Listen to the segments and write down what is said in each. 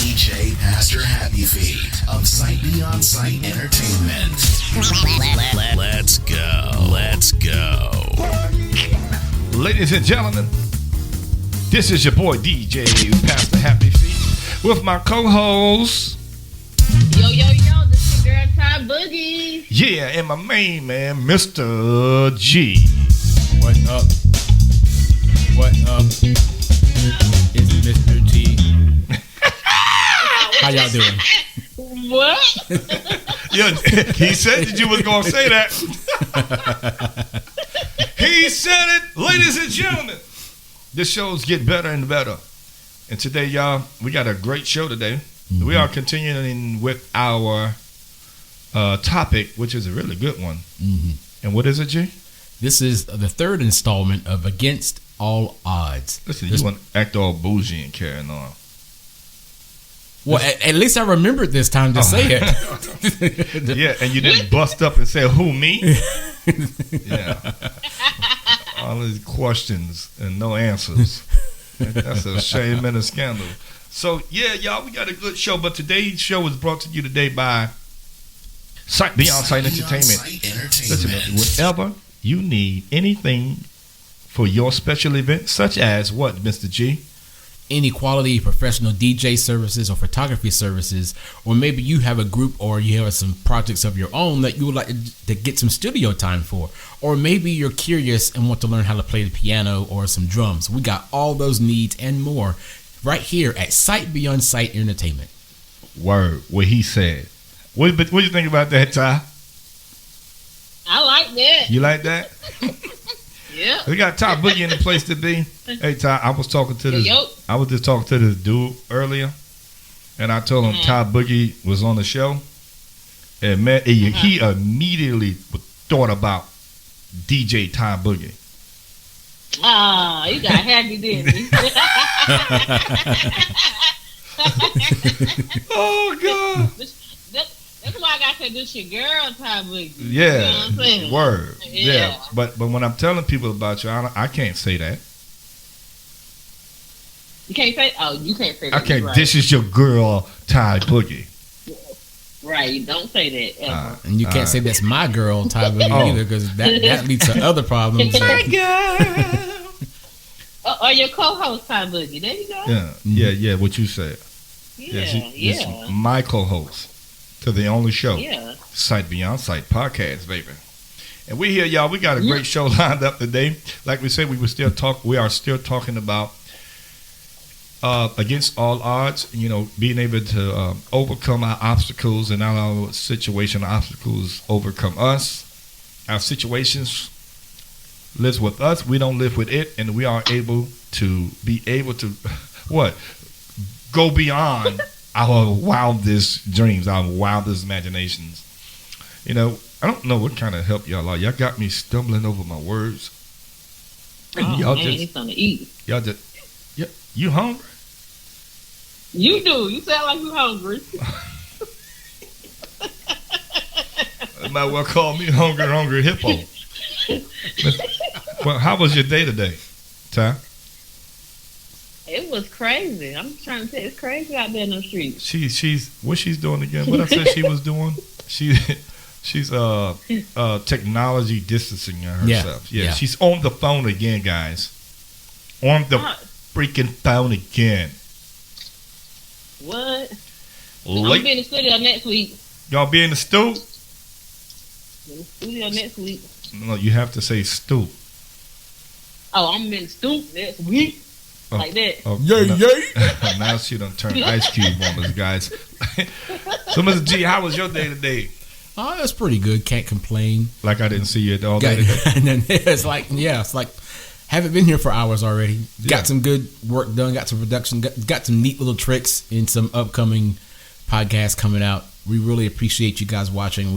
DJ Pastor Happy Feet of Sight Beyond Sight Entertainment. Let's go. Let's go. Ladies and gentlemen, this is your boy DJ Pastor Happy Feet with my co-host. Yo, this is your girl Ty Boogie. Yeah, and my main man, Mr. G. What up? What up? It's Mr. G. How y'all doing? What? Yeah, he said that you was going to say that. He said it. Ladies and gentlemen, this show's get better and better. And today, y'all, we got a great show today. Mm-hmm. We are continuing with our topic, which is a really good one. Mm-hmm. And what is it, G? This is the third installment of Against All Odds. Listen, you want to act all bougie and carrying on. Well, at least I remembered this time to say it. Yeah, and you didn't bust up and say, who, me? Yeah. All these questions and no answers. That's a shame and a scandal. So, yeah, y'all, we got a good show. But today's show is brought to you today by Sight Beyond Sight Entertainment. Listen, whenever you need anything for your special event, such as what, Mr. G? Any quality professional DJ services or photography services, or maybe you have a group or you have some projects of your own that you would like to get some studio time for, or maybe you're curious and want to learn how to play the piano or some drums. We got all those needs and more right here at Sight Beyond Sight Entertainment. Word, what he said. What do you think about that, Ty? I like that. You like that? Yeah. We got Ty Boogie in the place to be. Hey, Ty, I was just talking to this dude earlier, and I told him Ty Boogie was on the show, and man, he immediately thought about DJ Ty Boogie. Ah, you got happy, didn't you? Oh God. That's why I got to say this your girl Ty Boogie. Yeah, you know what I'm saying? Word. Yeah. But when I'm telling people about you, I can't say that. You can't say. Oh, you can't say that. I can't. Right. This is your girl Ty Boogie. Right. Don't say that ever. And you can't say that's my girl Ty Boogie either, because that leads to other problems. My girl. Or your co-host Ty Boogie. There you go. Yeah. What you said. Yeah. She's my co-host to the only show, Sight Beyond Sight Podcast, baby. And we here, y'all. We got a great show lined up today. Like we said, we are still talking about against all odds. You know, being able to overcome our obstacles, and our situation obstacles overcome us. Our situations lives with us. We don't live with it, and we are able to what? Go beyond our wildest dreams, our wildest imaginations. You know, I don't know what kind of help y'all are. Y'all got me stumbling over my words. Y'all it's something to eat. Y'all you hungry? You do. You sound like you hungry. You might well call me hungry hippo. Well, how was your day today, Ty? It was crazy. I'm trying to say it's crazy out there in the streets. She's what she's doing again? What I said she was doing? She's technology distancing herself. Yeah, she's on the phone again, guys. On the freaking phone again. What? I'll be in the studio next week. Y'all be in the stoop? In the studio next week. No, you have to say stoop. Oh, I'm in the stoop next week. Like that. Oh, yay. Now she done turned Ice Cube on us, guys. So, Mr. G, how was your day today? Oh, it was pretty good. Can't complain. Like I didn't see you all day today? it's like haven't been here for hours already. Yeah. Got some good work done. Got some production. Got some neat little tricks in some upcoming podcasts coming out. We really appreciate you guys watching.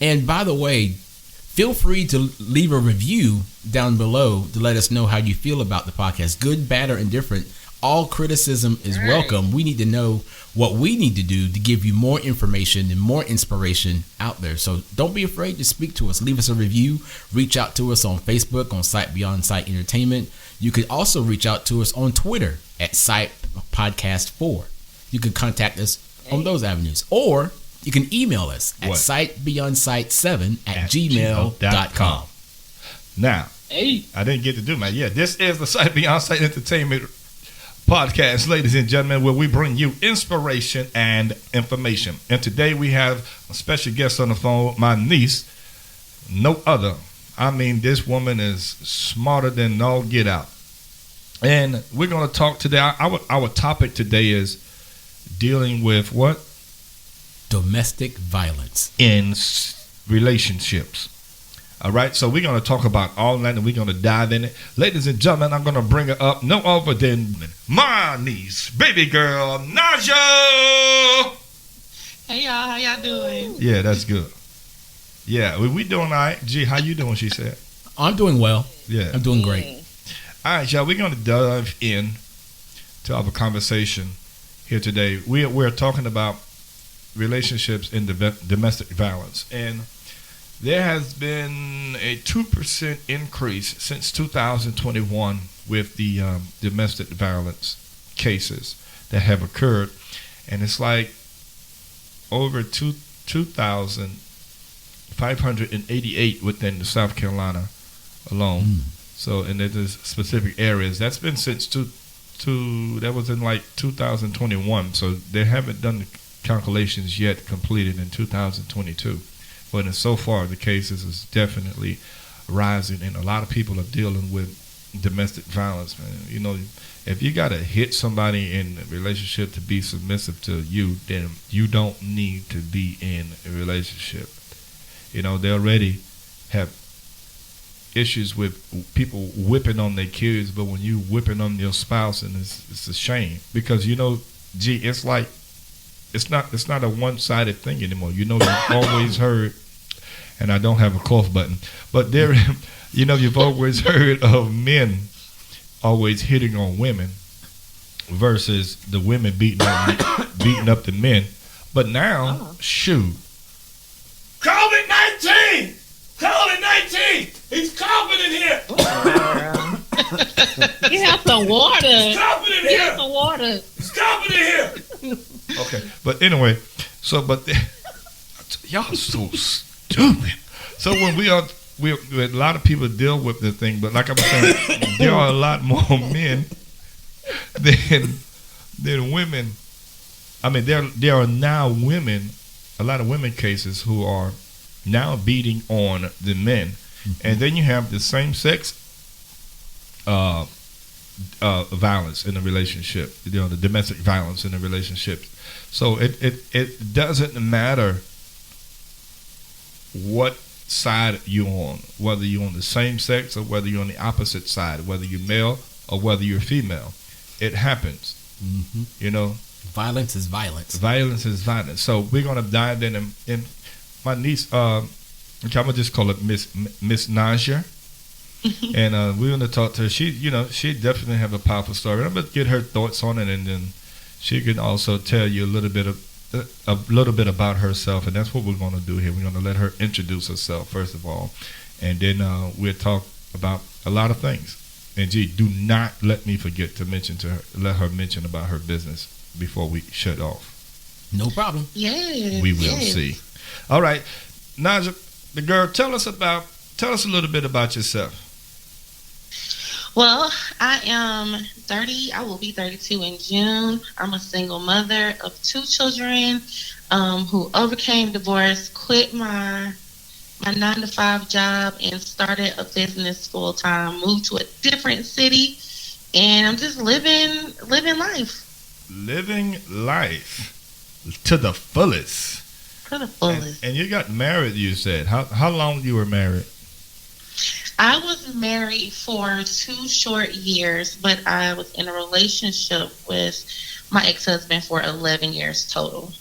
And by the way, feel free to leave a review down below to let us know how you feel about the podcast. Good, bad, or indifferent. All criticism is welcome. We need to know what we need to do to give you more information and more inspiration out there. So don't be afraid to speak to us. Leave us a review. Reach out to us on Facebook on Sight Beyond Sight Entertainment. You could also reach out to us on Twitter at SightPodcast4. you can contact us on those avenues. Or you can email us at What? sightbeyondsight7@gmail.com. Now, Hey. I didn't get to do my this is the Sight Beyond Sight Entertainment podcast, ladies and gentlemen, where we bring you inspiration and information. And today we have a special guest on the phone, my niece, no other. I mean, this woman is smarter than all get out. And we're going to talk today. Our topic today is dealing with what? Domestic violence. In relationships. All right, so we're going to talk about all that, and we're going to dive in it. Ladies and gentlemen, I'm going to bring her up no other than my niece, baby girl, Naja. Hey y'all, how y'all doing? Yeah, that's good. Yeah, we doing all right. Gee, how you doing, she said. I'm doing well. Yeah. I'm doing great. All right, y'all, we're going to dive in to our conversation here today. We're talking about relationships in domestic violence. And there has been a 2% increase since 2021 with the domestic violence cases that have occurred. And it's like over 2,588 within the South Carolina alone. So, and there's specific areas. That's been since that was in like 2021. So they haven't done the calculations yet completed in 2022. But so far, the cases is definitely rising, and a lot of people are dealing with domestic violence. Man. You know, if you got to hit somebody in a relationship to be submissive to you, then you don't need to be in a relationship. You know, they already have issues with people whipping on their kids, but when you whipping on your spouse, and it's a shame because, you know, gee, it's like it's not a one-sided thing anymore. You know, you've always heard. And I don't have a cough button. But there, you know, you've always heard of men always hitting on women versus the women beating up the men. But now, shoot. COVID-19! COVID-19! He's coughing in here! You have some water. He's coughing in You here! have some water. He's coughing in here! Okay, but anyway, y'all so stupid. So when we a lot of people deal with this thing, but like I'm saying, there are a lot more men than women. I mean, there are now women, a lot of women cases who are now beating on the men, and then you have the same sex violence in a relationship. You know, the domestic violence in a relationship. So it doesn't matter what side you're on, whether you're on the same sex or whether you're on the opposite side, whether you're male or whether you're female. It happens. You know, Violence is violence. Violence is violence. So we're gonna dive in, and my niece, I'm gonna just call it Miss Naja, and we're gonna talk to her. She definitely have a powerful story. I'm gonna get her thoughts on it, and then she can also tell you a little bit about herself, and that's what we're going to do here. We're going to let her introduce herself first of all, and then we'll talk about a lot of things. And gee, do not let me forget to let her mention about her business before we shut off. No problem. Yeah. We will see. All right, Naja, the girl, tell us a little bit about yourself. Well, I am 30. I will be 32 in June. I'm a single mother of 2 children who overcame divorce, quit my 9-to-5 job, and started a business full time. Moved to a different city, and I'm just living life. Living life to the fullest. To the fullest. And you got married, you said. How long you were married? I was married for 2 short years, but I was in a relationship with my ex-husband for 11 years total.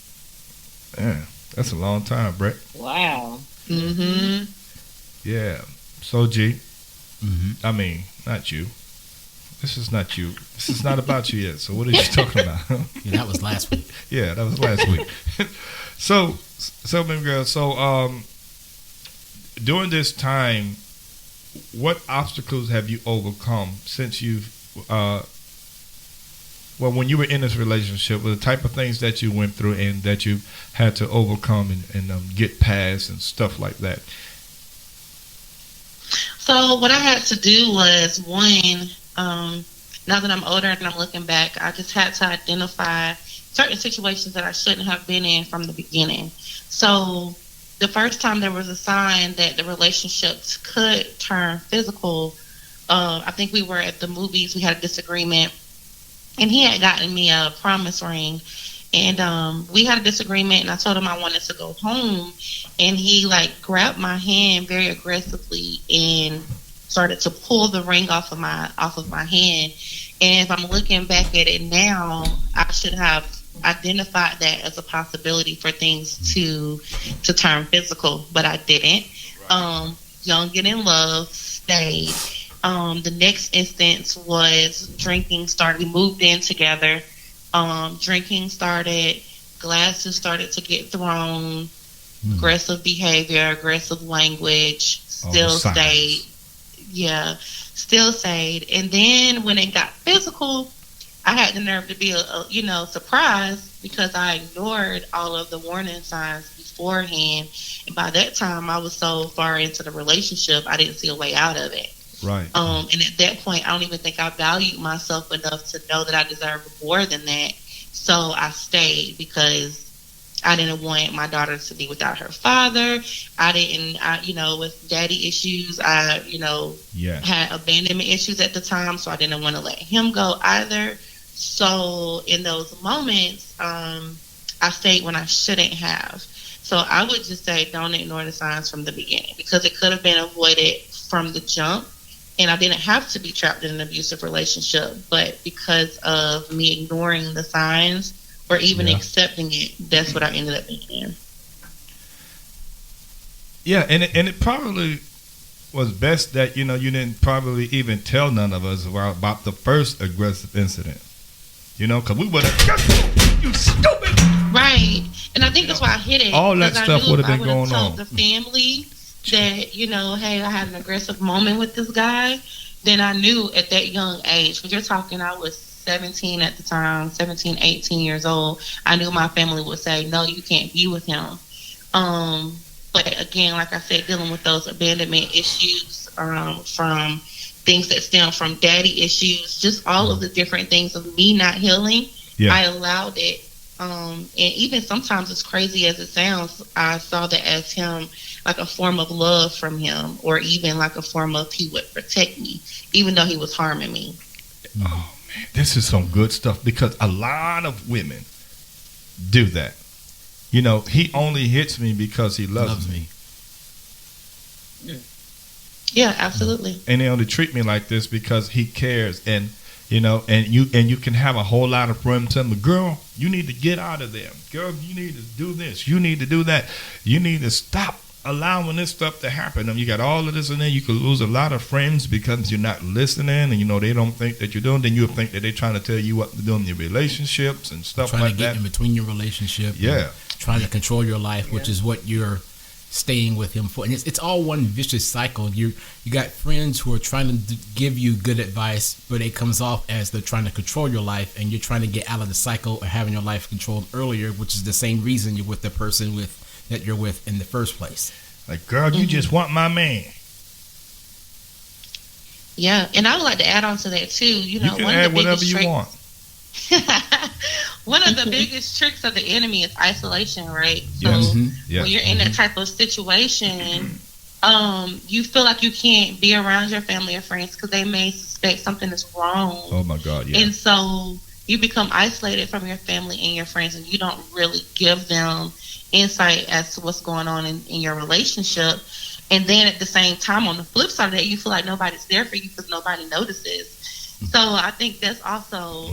Yeah, that's a long time, Brett. Wow. Mm-hmm. Yeah. So, G, I mean, not you. This is not you. This is not about you yet. So what are you talking about? Yeah, that was last week. Yeah, that was last week. So, baby girl, during this time, what obstacles have you overcome since you've Well, when you were in this relationship, the type of things that you went through and that you had to overcome and get past and stuff like that. So what I had to do was, one, now that I'm older and I'm looking back, I just had to identify certain situations that I shouldn't have been in from the beginning. So the first time there was a sign that the relationships could turn physical, I think we were at the movies. We had a disagreement, and he had gotten me a promise ring. And we had a disagreement, and I told him I wanted to go home, and he grabbed my hand very aggressively and started to pull the ring off of my hand. And if I'm looking back at it now, I should have identified that as a possibility for things to turn physical, but I didn't. Young and in love, stayed. The next instance was drinking started. We moved in together. Drinking started, glasses started to get thrown, aggressive behavior, aggressive language, still stayed. Yeah, still stayed. And then when it got physical, I had the nerve to be, surprised because I ignored all of the warning signs beforehand. And by that time, I was so far into the relationship, I didn't see a way out of it. Right. And at that point, I don't even think I valued myself enough to know that I deserved more than that. So I stayed because I didn't want my daughter to be without her father. With daddy issues, I had abandonment issues at the time, so I didn't want to let him go either. So in those moments, I stayed when I shouldn't have. So I would just say don't ignore the signs from the beginning, because it could have been avoided from the jump. And I didn't have to be trapped in an abusive relationship, but because of me ignoring the signs or even accepting it, that's what I ended up being in. Yeah, and it probably was best that you didn't probably even tell none of us about the first aggressive incident. Because we would have, you stupid. Right, and I think that's why I hit it. All that stuff would have been going on. The family that, hey, I had an aggressive moment with this guy, then I knew at that young age, because you're talking, I was 17 at the time, 17, 18 years old, I knew my family would say, no, you can't be with him. But again, like I said, dealing with those abandonment issues, from things that stem from daddy issues, just all of the different things of me not healing, I allowed it. And even sometimes, as crazy as it sounds, I saw that as him, like a form of love from him, or even like a form of he would protect me, even though he was harming me. Oh, man, this is some good stuff, because a lot of women do that. He only hits me because he loves me. Yeah, absolutely. And they only treat me like this because he cares. And you can have a whole lot of friends tell me, girl, you need to get out of there. Girl, you need to do this. You need to do that. You need to stop allowing this stuff to happen. You got all of this in there. You could lose a lot of friends because you're not listening, and they don't think that you're doing. Then you'll think that they're trying to tell you what to do in your relationships and stuff like that. Trying to get in between your relationship. Yeah. Trying to control your life, which is what you're staying with him for. And it's all one vicious cycle. You got friends who are trying to give you good advice, but it comes off as they're trying to control your life, and you're trying to get out of the cycle of having your life controlled earlier, which is the same reason you're with the person that you're with in the first place. Like, girl, you just want my man. Yeah, and I would like to add on to that too. You can add whatever you want. One of the biggest tricks of the enemy is isolation, right? So yes. When you're in that type of situation, you feel like you can't be around your family or friends because they may suspect something is wrong. Oh my God, yeah. And so you become isolated from your family and your friends, and you don't really give them insight as to what's going on in your relationship. And then at the same time, on the flip side of that, you feel like nobody's there for you because nobody notices. So I think that's also,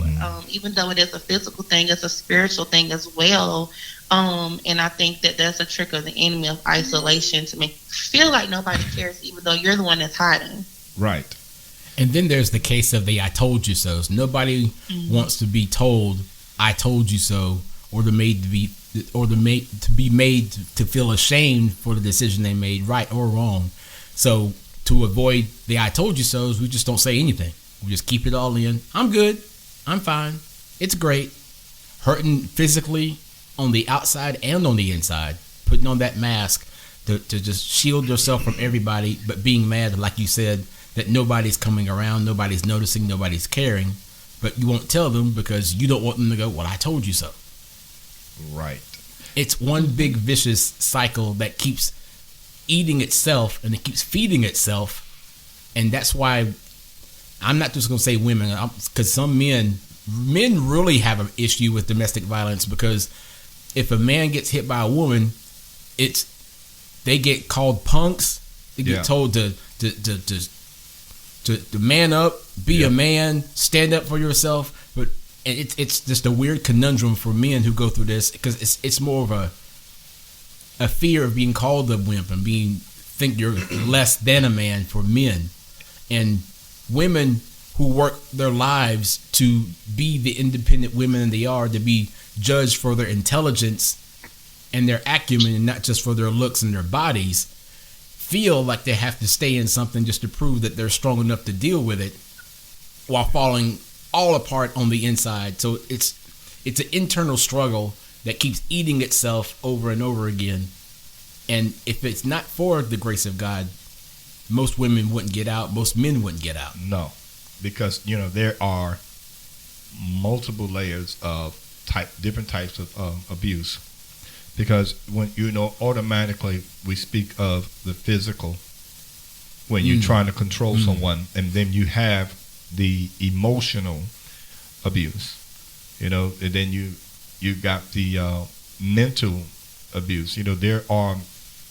even though it is a physical thing, it's a spiritual thing as well. And I think that that's a trick of the enemy of isolation, to make you feel like nobody cares, even though you're the one that's hiding. Right. And then there's the case of the I told you so's. Nobody wants to be told I told you so, or to be made to feel ashamed for the decision they made, right or wrong. So to avoid the I told you so's, we just don't say anything. We just keep it all in. I'm good. I'm fine. it's great. Hurting physically on the outside and on the inside. Putting on that mask to just shield yourself from everybody, but being mad, like you said, that nobody's coming around, nobody's noticing, nobody's caring. But you won't tell them because you don't want them to go, well, I told you so. Right. It's one big vicious cycle that keeps eating itself and it keeps feeding itself. And that's why I'm not just going to say women, because some men really have an issue with domestic violence, because if a man gets hit by a woman, they get called punks. They get told to man up, be a man, stand up for yourself. But it's just a weird conundrum for men who go through this, because it's more of a fear of being called a wimp and think you're less than a man for men. And women who work their lives to be the independent women they are, to be judged for their intelligence and their acumen and not just for their looks and their bodies, feel like they have to stay in something just to prove that they're strong enough to deal with it while falling all apart on the inside. So it's an internal struggle that keeps eating itself over and over again. And if it's not for the grace of God, most women wouldn't get out, most men wouldn't get out. No, because there are multiple layers of different types of abuse. Because when automatically we speak of the physical, when you're trying to control someone, and then you have the emotional abuse, and then you got the mental abuse. There are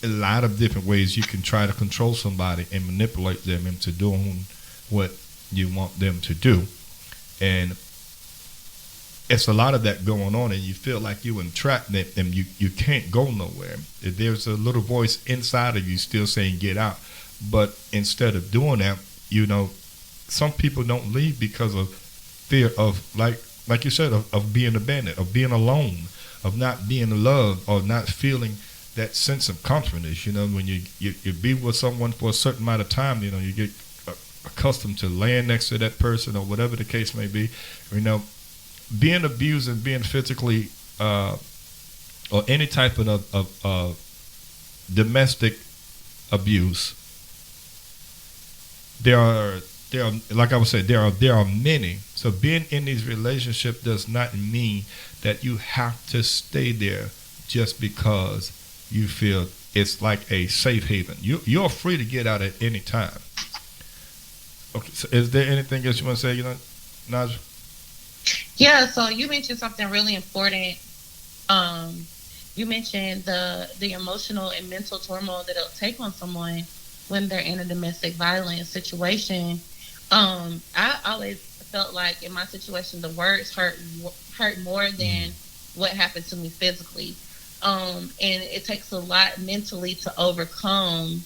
a lot of different ways you can try to control somebody and manipulate them into doing what you want them to do. And it's a lot of that going on, and you feel like you're entrapped and you can't go nowhere. There's a little voice inside of you still saying get out. But instead of doing that, some people don't leave because of fear of, like you said, of being abandoned, of being alone, of not being loved, or not feeling that sense of comfortness. When you be with someone for a certain amount of time, you get accustomed to laying next to that person or whatever the case may be. Being abused and being physically or any type of domestic abuse, there are like I would say, there are many. So being in these relationships does not mean that you have to stay there just because you feel it's like a safe haven. You're free to get out at any time. Okay, so is there anything else you want to say, Naja? Yeah, so you mentioned something really important. You mentioned the emotional and mental turmoil that it'll take on someone when they're in a domestic violence situation. I always felt like in my situation, the words hurt more than what happened to me physically. And it takes a lot mentally to overcome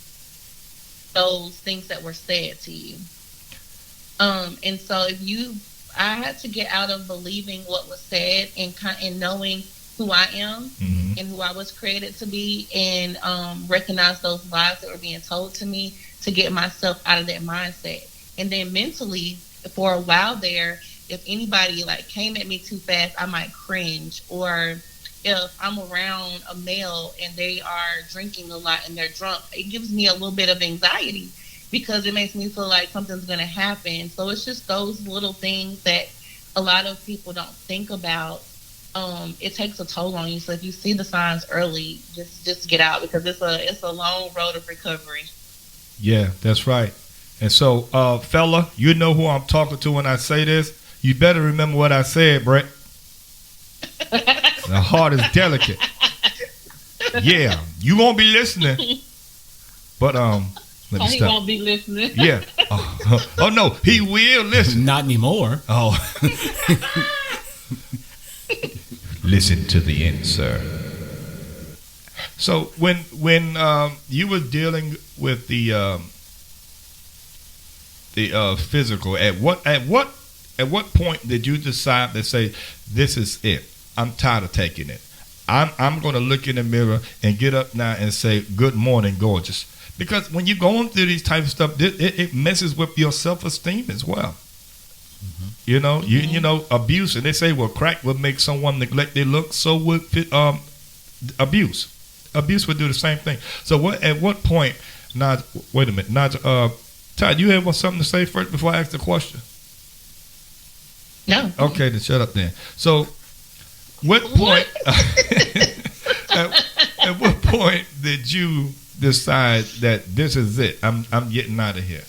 those things that were said to you. And so I had to get out of believing what was said and knowing who I am and who I was created to be, and recognize those lies that were being told to me to get myself out of that mindset. And then mentally, for a while there, if anybody came at me too fast, I might cringe. Or if I'm around a male and they are drinking a lot and they're drunk, it gives me a little bit of anxiety, because it makes me feel like something's going to happen. So it's just those little things that a lot of people don't think about. It takes a toll on you. So if you see the signs early, just get out, because it's a long road of recovery. Yeah, that's right. And so, fella, you know who I'm talking to when I say this. You better remember what I said, Brett. The heart is delicate. Yeah, you won't be listening. But let me he stop. won't be listening. Yeah. Oh no, he will listen. Not anymore. Oh. Listen to the end, sir. So when you were dealing with the physical, at what point did you decide to say, this is it? I'm tired of taking it. I'm going to look in the mirror and get up now and say, good morning, gorgeous. Because when you're going through these type of stuff, it messes with your self-esteem as well. Mm-hmm. You know, you know, abuse, and they say, well, crack would make someone neglect their looks. So would abuse. Abuse would do the same thing. So at what point? Now, wait a minute. Now, Todd, you have something to say first before I ask the question? No. Okay, then shut up then. So, what point? At what point did you decide that this is it? I'm getting out of here.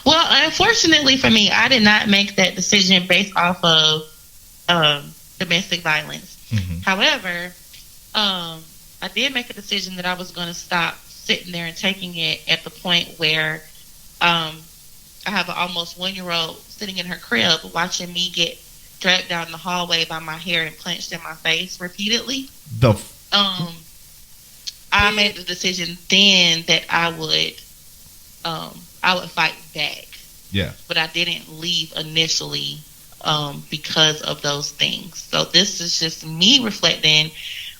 Well, unfortunately for me, I did not make that decision based off of domestic violence. Mm-hmm. However, I did make a decision that I was going to stop sitting there and taking it at the point where I have an almost 1-year-old sitting in her crib watching me get dragged down the hallway by my hair and punched in my face repeatedly. I made the decision then that I would fight back. Yeah. But I didn't leave initially because of those things. So this is just me reflecting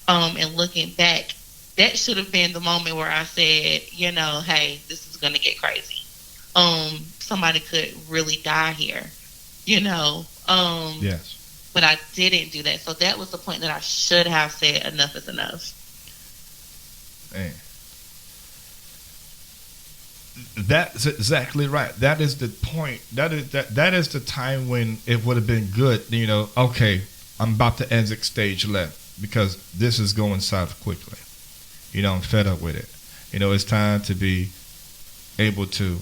and looking back. That should have been the moment where I said, you know, hey, this is going to get crazy. Somebody could really die here, you know. Yes. But I didn't do that. So that was the point that I should have said enough is enough. Man. That's exactly right. That is the point. That is the time when it would have been good, you know, okay, I'm about to exit stage left because this is going south quickly. You know, I'm fed up with it. You know, it's time to be able to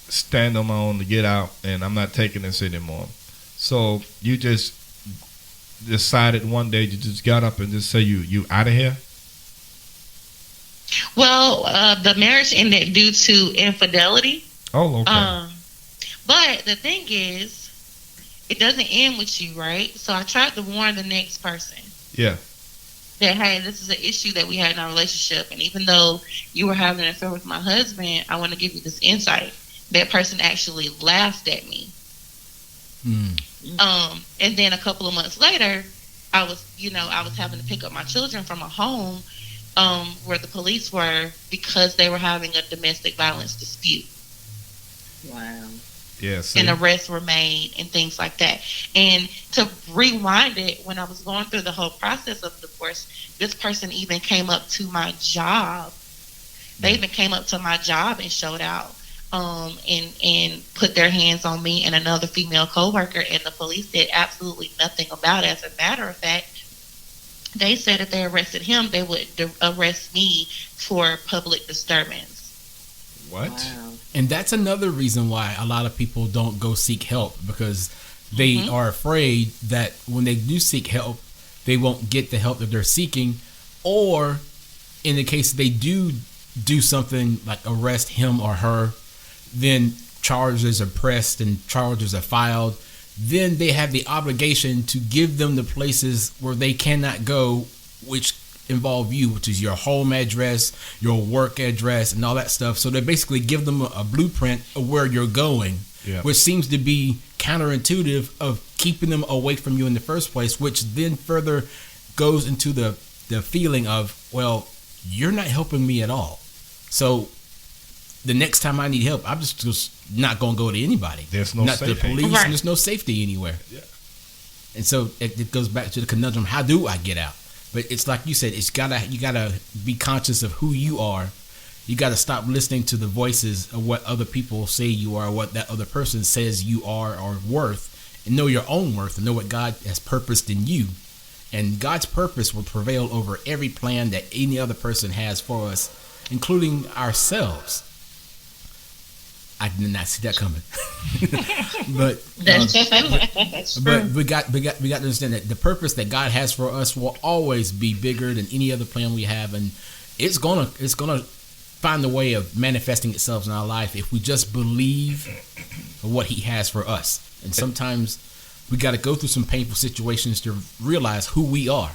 stand on my own, to get out, and I'm not taking this anymore. So you just decided one day, you just got up and just say you out of here? Well, the marriage ended due to infidelity. Oh, okay. But the thing is, it doesn't end with you, right? So I tried to warn the next person. Yeah. That, hey, this is an issue that we had in our relationship. And even though you were having an affair with my husband, I want to give you this insight. That person actually laughed at me. And then a couple of months later, I was having to pick up my children from a home where the police were because they were having a domestic violence dispute. Wow. Yes. And arrests were made and things like that. And to rewind it, when I was going through the whole process of divorce, this person even came up to my job. They even came up to my job and showed out and put their hands on me and another female coworker, and the police did absolutely nothing about it. As a matter of fact, they said if they arrested him, they would arrest me for public disturbance. What? Wow. And that's another reason why a lot of people don't go seek help, because they are afraid that when they do seek help, they won't get the help that they're seeking, or in the case they do something like arrest him or her, then charges are pressed and charges are filed. Then they have the obligation to give them the places where they cannot go, which involve you, which is your home address, your work address, and all that stuff. So they basically give them a blueprint of where you're going, which seems to be counterintuitive of keeping them away from you in the first place, which then further goes into the feeling of, well, you're not helping me at all. So the next time I need help, I'm just not going to go to anybody. There's no not safety. the police, Right. and there's no safety anywhere. Yeah. And so it goes back to the conundrum: how do I get out? But it's like you said, you gotta be conscious of who you are. You gotta stop listening to the voices of what other people say you are, what that other person says you are or worth, and know your own worth and know what God has purposed in you. And God's purpose will prevail over every plan that any other person has for us, including ourselves. I did not see that coming. but we got to understand that the purpose that God has for us will always be bigger than any other plan we have, and it's gonna find a way of manifesting itself in our life if we just believe what He has for us. And sometimes we got to go through some painful situations to realize who we are,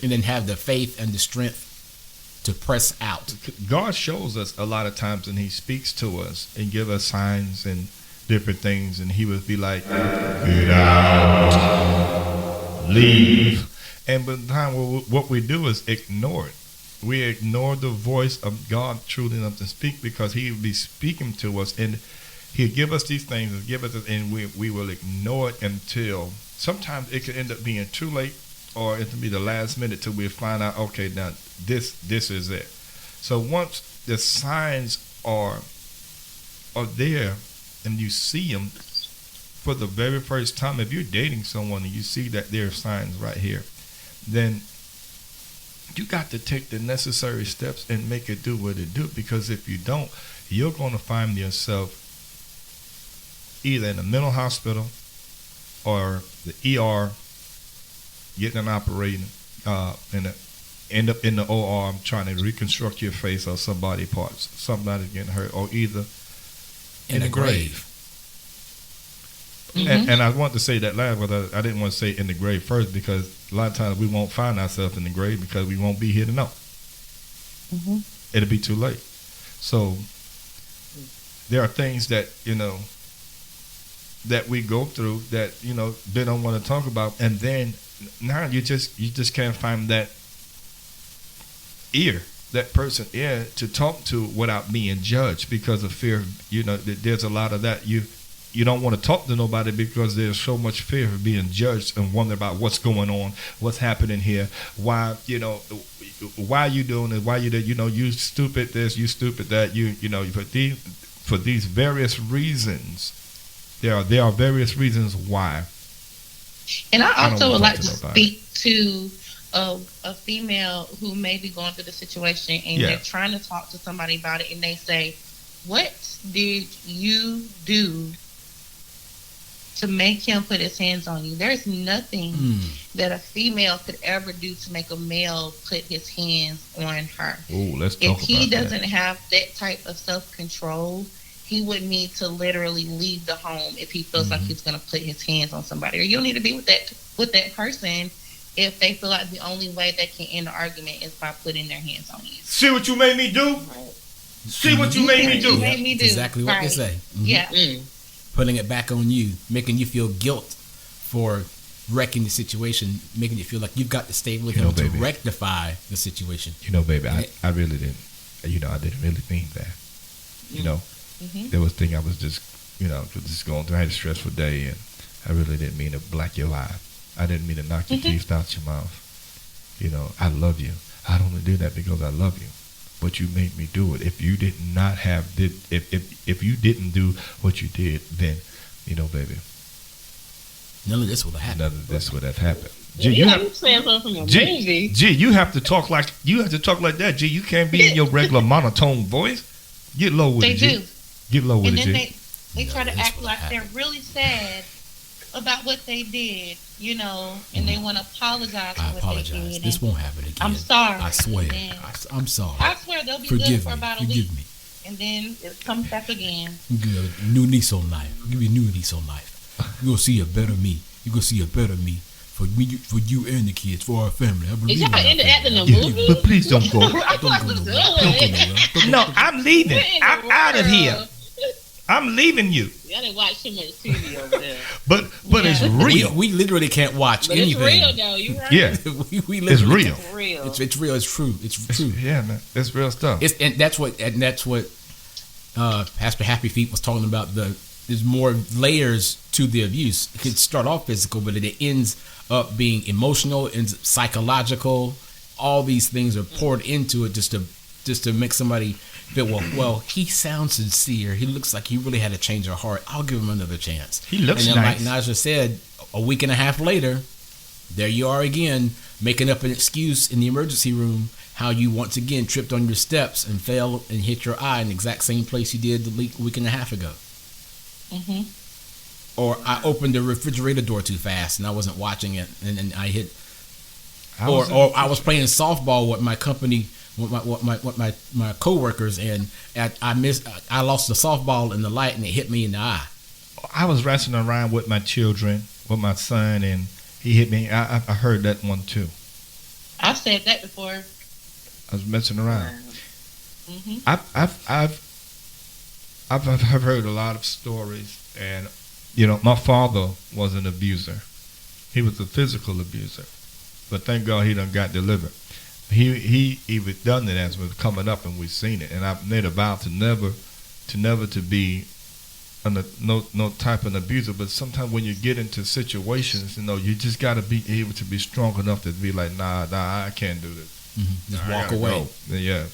and then have the faith and the strength to press out. God shows us a lot of times, and He speaks to us and give us signs and different things, and He would be like, "Get out, leave." And by the time what we do is ignore it. We ignore the voice of God truly enough to speak, because He would be speaking to us, and He'll give us these things and give us, and we will ignore it until sometimes it could end up being too late, or it could be the last minute till we find out. Okay, now this is it. So once the signs are there, and you see them for the very first time, if you're dating someone and you see that there are signs right here, then you got to take the necessary steps and make it do what it do. Because if you don't, you're going to find yourself either in a mental hospital or the ER, getting an operating, and end up in the OR trying to reconstruct your face or somebody parts, somebody getting hurt, or either in the grave. And I want to say that last, but I didn't want to say in the grave first, because a lot of times we won't find ourselves in the grave because we won't be here to know. It'll be too late. So there are things that, that we go through that, they don't want to talk about. And then now you just can't find that person ear to talk to without being judged because of fear. There's a lot of that. You don't want to talk to nobody because there's so much fear of being judged and wonder about what's going on, what's happening here, why are you doing it, why you did, you stupid this, you stupid that, for these various reasons. There are various reasons why. And I also would like to speak to a female who may be going through the situation and they're trying to talk to somebody about it, and they say, what did you do to make him put his hands on you? There's nothing that a female could ever do to make a male put his hands on her. Oh, let's talk about that. If he doesn't have that type of self-control, he would need to literally leave the home if he feels like he's going to put his hands on somebody. Or you don't need to be with that person if they feel like the only way they can end the argument is by putting their hands on you. See what you made me do? Right. See what you made me do? Exactly what they say. Yeah. Putting it back on you, making you feel guilt for wrecking the situation, making you feel like you've got to stay with him to rectify the situation. Baby, I really didn't. I didn't really mean that. There was things I was just going through. I had a stressful day, and I really didn't mean to black your eye. I didn't mean to knock your teeth out your mouth. I love you. I don't want to do that because I love you. But you made me do it. If you did not if you didn't do what you did, then, baby, none of this would have happened. None of this would have happened. G, you saying something from a movie. G, you have to talk like that. G, you can't be in your regular monotone voice. Get low with it, G. They do. Get low with it, G. And then they try to act like they're really sad about what they did, and they want to apologize for what they did. This won't happen again. I'm sorry. I swear. I'm sorry. I swear they'll be good for about a week. Forgive me. And then it comes back again. New lease on life. Give me a new lease on life. You're going to see a better me. You're going to see a better me. For me, for you and the kids, for our family. Is y'all into acting a movie? But please don't go. Don't go nowhere. No, I'm leaving. I'm out of here. I'm leaving you. Y'all didn't watch too much TV over there. But it's real. We literally can't watch but anything. It's real though. You right? Yeah, we it's real. It's real. It's real. It's true. It's true. Yeah, man. It's real stuff. And that's what Pastor Happy Feet was talking about. There's more layers to the abuse. It could start off physical, but it ends up being emotional and psychological. All these things are poured into it just to make somebody feel, well, he sounds sincere. He looks like he really had a change of heart. I'll give him another chance. He looks and then, nice. like Naja said, a week and a half later, there you are again, making up an excuse in the emergency room how you once again tripped on your steps and fell and hit your eye in the exact same place you did the week and a half ago. Or I opened the refrigerator door too fast and I wasn't watching it, and I hit. Or I was playing softball with my company, with my coworkers, and I lost the softball in the light and it hit me in the eye. I was wrestling around with my children, with my son, and he hit me. I heard that one too. I've said that before. I was messing around. I've heard a lot of stories, and my father was an abuser. He was a physical abuser, but thank God he done got delivered. He even done it as was coming up, and we've seen it. And I've made a vow to never to be no type of abuser, but sometimes when you get into situations, you just got to be able to be strong enough to be like, nah, I can't do this. Just I walk gotta away. go. Yeah,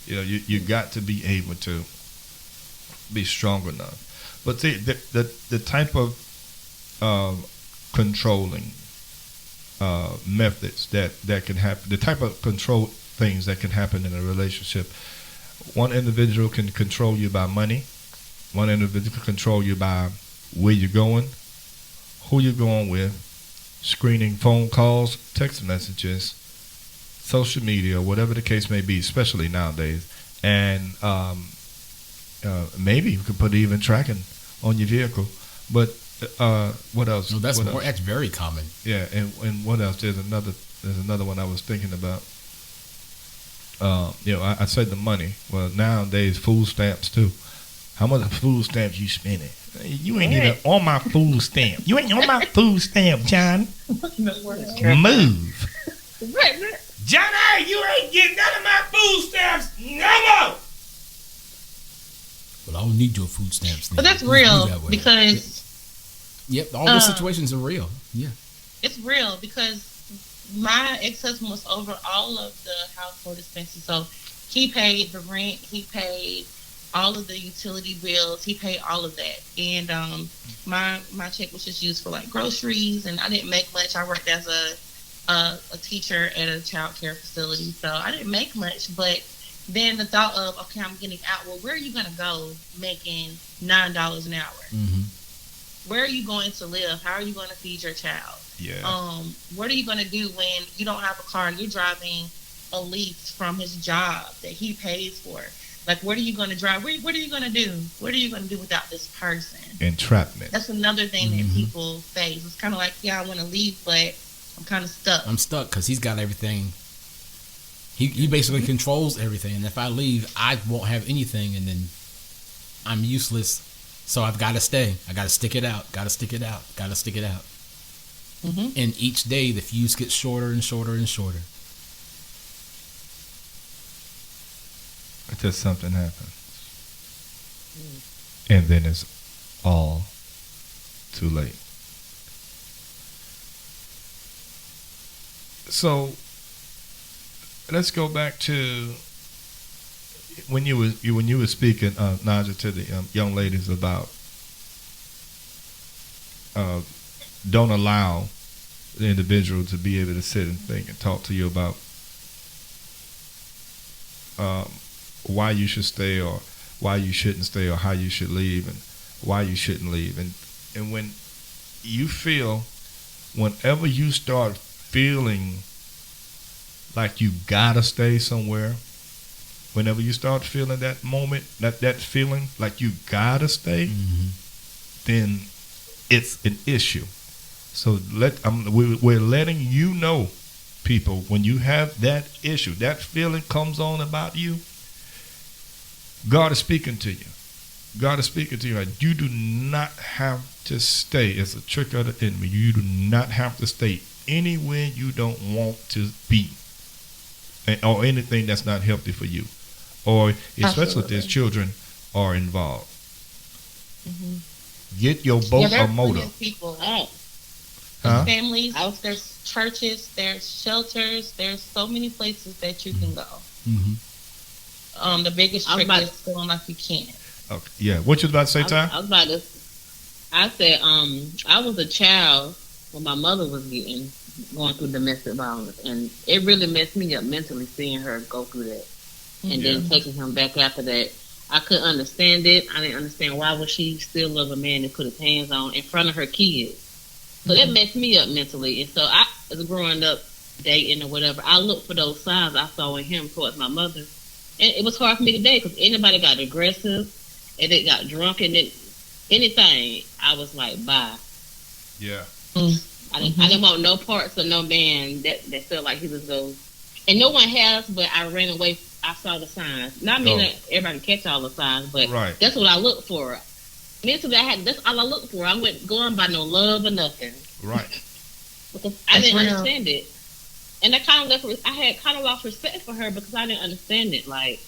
you got to be able to be strong enough. But see, the type of controlling methods that can happen, the type of control things that can happen in a relationship. One individual can control you by money. One individual can control you by where you're going, who you're going with, screening phone calls, text messages, social media, whatever the case may be, especially nowadays. And maybe you could put even tracking on your vehicle. But what else? No, that's What more, else? that's very common. Yeah, and what else? There's another one I was thinking about. I said the money. Well, nowadays food stamps too. How much food stamps you spending? You ain't even on my food stamp. You ain't on my food stamp, John. Move. Right. Johnny, you ain't getting none of my food stamps no more. But I don't need your food stamps. But that's Please real do that way. because Yep, all those situations are real. Yeah. it's real because my ex-husband was over all of the household expenses. So he paid the rent, he paid all of the utility bills, he paid all of that. And my check was just used for like groceries, and I didn't make much. I worked as a teacher at a child care facility, so I didn't make much. But then the thought of, okay, I'm getting out. Well, where are you gonna go making $9 an hour? Mm-hmm. Where are you going to live? How are you going to feed your child? Yeah. What are you going to do when you don't have a car and you're driving a lease from his job that he pays for? Like, where are you going to drive? What are you going to do? What are you going to do without this person? Entrapment. That's another thing that people face. It's kind of like, yeah, I want to leave, but I'm kind of stuck. I'm stuck because he's got everything. He basically controls everything, and if I leave, I won't have anything, and then I'm useless. So I've got to stay. I got to stick it out. Got to stick it out. Got to stick it out. Mm-hmm. And each day, the fuse gets shorter and shorter and shorter. Until something happens. And then it's all too late. So let's go back to when you were speaking, Naja, to the young ladies about don't allow the individual to be able to sit and think and talk to you about why you should stay or why you shouldn't stay or how you should leave and why you shouldn't leave. And when you feel, whenever you start feeling like you gotta stay somewhere, whenever you start feeling that moment, that feeling like you gotta stay, then it's an issue. So we're letting you know, people, when you have that issue, that feeling comes on about you, God is speaking to you. God is speaking to you. You do not have to stay. It's a trick of the enemy. You do not have to stay anywhere you don't want to be, or anything that's not healthy for you, or especially if there's children are involved. Get your boat or motor. People out. Huh? Families, there's churches, there's shelters, there's so many places that you can go. The biggest trick is feeling like you can't. Okay. Yeah. What you was about to say, Ty? I was about to. I said, I was a child when my mother was going through domestic violence, and it really messed me up mentally seeing her go through that, and then taking him back after that. I couldn't understand it. I didn't understand why would she still love a man to put his hands on in front of her kids. So that messed me up mentally. And so I, as growing up, dating or whatever, I looked for those signs I saw in him towards my mother. And it was hard for me to date because anybody got aggressive and they got drunk and anything, I was like, bye. Yeah. I didn't want no parts of no man that felt like he was those. And no one has, but I ran away. I saw the signs. Not mean that everybody catch all the signs, but that's what I looked for. Mentally, that's all I looked for. I wasn't going by no love or nothing. Right. Because I didn't understand it. And I had kind of lost respect for her because I didn't understand it. Like,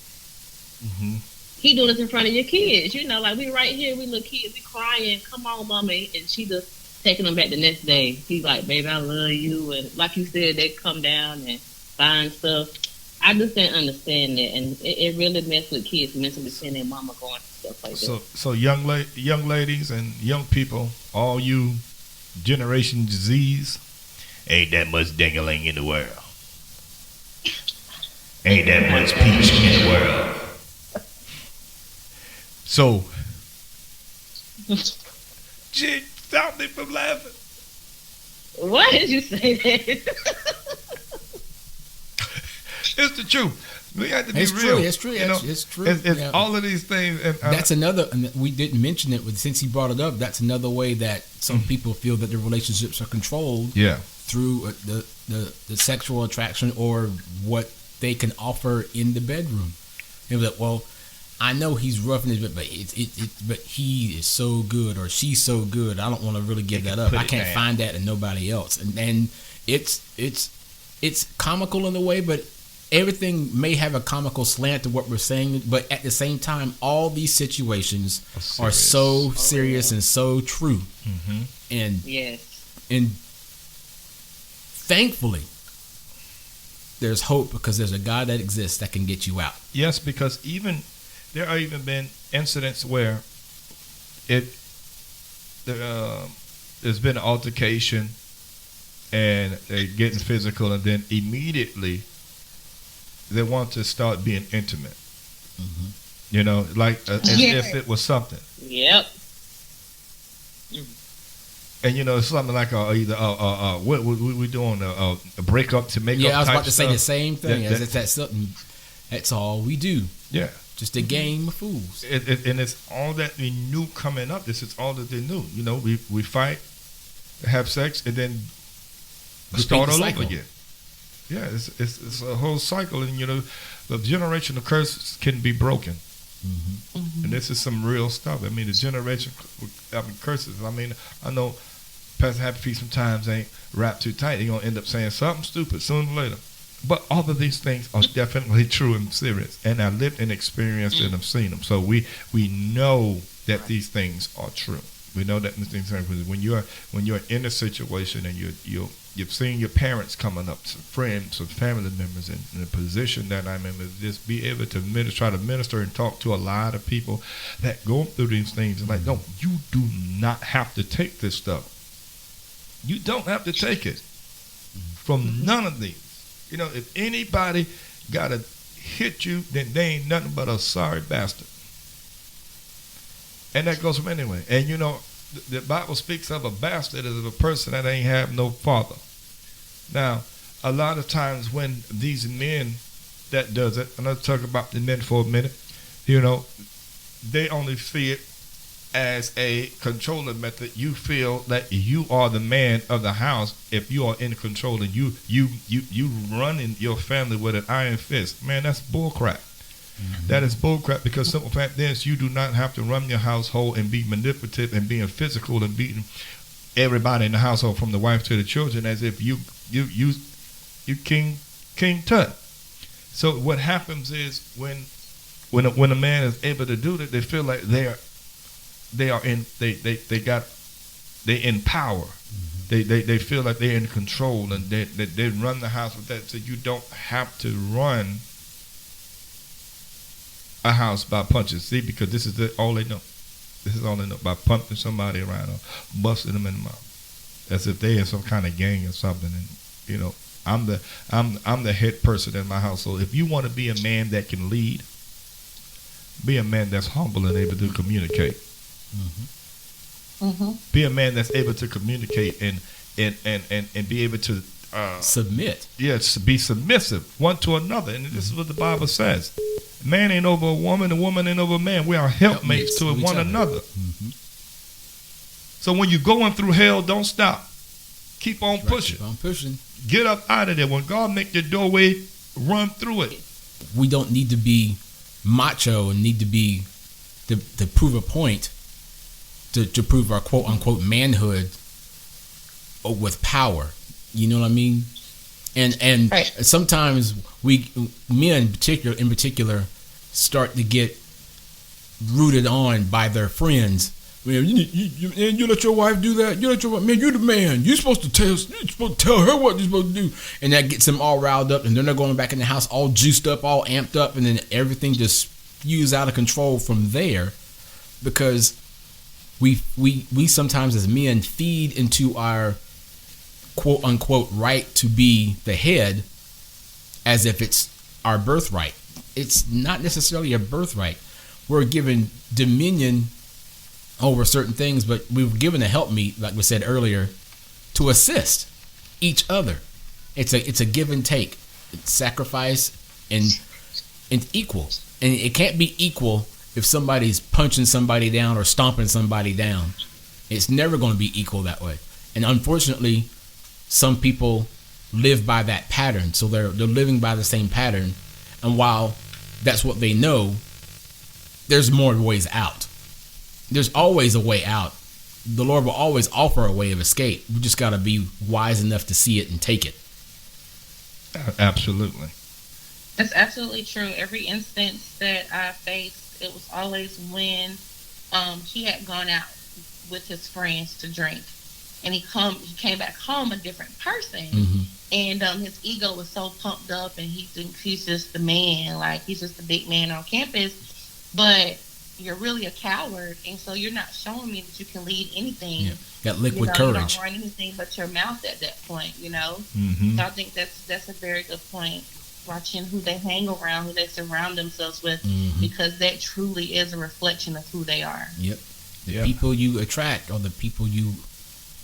he doing this in front of your kids. You know, like we right here, we little kids, we crying, come on, mommy, and she just taking them back the next day. He's like, baby, I love you, and like you said, they come down and find stuff. I just didn't understand that, and it really messed with kids mentally seeing their mama going through stuff like that. So young ladies and young people, all you Generation Z's, ain't that much ding-a-ling in the world. Ain't that much peach in the world. So, gee, stop me from laughing. Why did you say that? It's the truth. We have to be It's real. true. It's true. You know, It's true. It's Yeah. all of these things. And, That's another. And we didn't mention it, but since he brought it up, that's another way that some people feel that their relationships are controlled. Yeah. Through the sexual attraction or what they can offer in the bedroom. And like, well, I know he's roughing it, but but he is so good or she's so good. I don't want to really give that up. I can't find that in nobody else. And it's comical in a way, but everything may have a comical slant to what we're saying. But at the same time, all these situations are so serious and so true. Mm-hmm. And yes. And thankfully, there's hope because there's a God that exists that can get you out. Yes, because there are even been incidents where there's been an altercation and they're getting physical, and then immediately they want to start being intimate. Mm-hmm. You know, like as if it was something. Yep. And you know, it's something like either what we doing a breakup to make up. Yeah, I was type about to say stuff. the same thing. As if that's something. That's all we do. Yeah, just a game of fools. And it's all that we knew coming up. This is all that they knew. You know, we fight, have sex, and then start all over again. Yeah, it's a whole cycle, and you know, the generational curses can be broken. Mm-hmm. Mm-hmm. And this is some real stuff. I mean, the generation, curses. I mean, I know Pastor Happy Feet sometimes ain't wrapped too tight. You're going to end up saying something stupid sooner or later. But all of these things are definitely true and serious. And I lived and experienced and have seen them. So we know that these things are true. We know that these things are true. When you're in a situation and you've seen your parents coming up, some friends, some family members in the position that I'm in, just be able to try to minister and talk to a lot of people that go through these things. And like, no, you do not have to take this stuff. You don't have to take it from none of these. You know, if anybody got to hit you, then they ain't nothing but a sorry bastard. And that goes from anywhere. And you know, the Bible speaks of a bastard as a person that ain't have no father. Now, a lot of times when these men that does it, and I'll talk about the men for a minute, you know, they only see it as a controlling method. You feel that you are the man of the house if you are in control, and you running your family with an iron fist. Man, that's bullcrap. Mm-hmm. That is bullcrap, because simple fact is you do not have to run your household and be manipulative and being physical and beating everybody in the household from the wife to the children as if you King Tut. So what happens is when a man is able to do that, they feel like they're in power. Mm-hmm. They feel like they're in control, and they run the house with that. So you don't have to run a house by punches. See, because this is all they know. This is all they know, by pumping somebody around or busting them in the mouth, as if they in some kind of gang or something. And you know, I'm the head person in my household. If you want to be a man that can lead, be a man that's humble and able to communicate. Mm-hmm. Mm-hmm. Be a man that's able to communicate and be able to submit. Yes, be submissive one to another. And this is what the Bible says. Man ain't over a woman ain't over a man. We are helpmates to one another. Mm-hmm. So when you're going through hell, don't stop. Keep on pushing. Keep on pushing. Get up out of there. When God make your doorway, run through it. We don't need to be macho and need to be to prove a point, to prove our quote unquote manhood with power. You know what I mean? And sometimes men in particular start to get rooted on by their friends. Man, you let your wife do that. You let your wife, man, you're the man. You're supposed to tell her what you're supposed to do, and that gets them all riled up, and then they're going back in the house all juiced up, all amped up, and then everything just spews out of control from there, because we sometimes as men feed into our quote unquote right to be the head as if it's our birthright. It's not necessarily a birthright. We're given dominion over certain things, but we were given a helpmeet, like we said earlier, to assist each other. It's a give and take. It's sacrifice and equal. And it can't be equal if somebody's punching somebody down or stomping somebody down. It's never going to be equal that way. And unfortunately, some people live by that pattern. So they're living by the same pattern. And while that's what they know, there's more ways out. There's always a way out. The Lord will always offer a way of escape. We just got to be wise enough to see it and take it. Absolutely. That's absolutely true. Every instance that I faced, it was always when he had gone out with his friends to drink, and he came back home a different person, and his ego was so pumped up, and he thinks he's just the man, like he's just the big man on campus, but you're really a coward, and so you're not showing me that you can lead anything. Yeah. That liquid You courage. don't run anything but your mouth at that point, So I think that's a very good point. Watching who they hang around, who they surround themselves with, because that truly is a reflection of who they are. Yep. The people you attract are the people you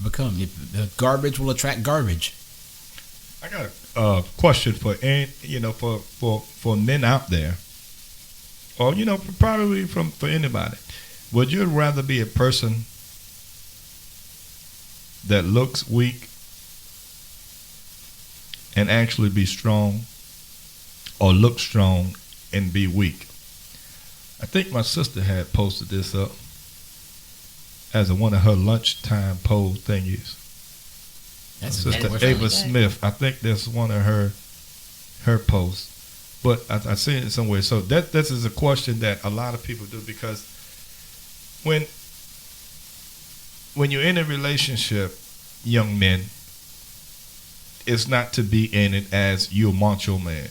become. The garbage will attract garbage. I got a question for men out there, or probably for anybody. Would you rather be a person that looks weak and actually be strong, or look strong and be weak? I think my sister had posted this up as one of her lunchtime poll thingies. That's Sister Ava Smith. I think that's one of her posts. But I see it somewhere. So this is a question that a lot of people do, because when you're in a relationship, young men, it's not to be in it as you're a macho man.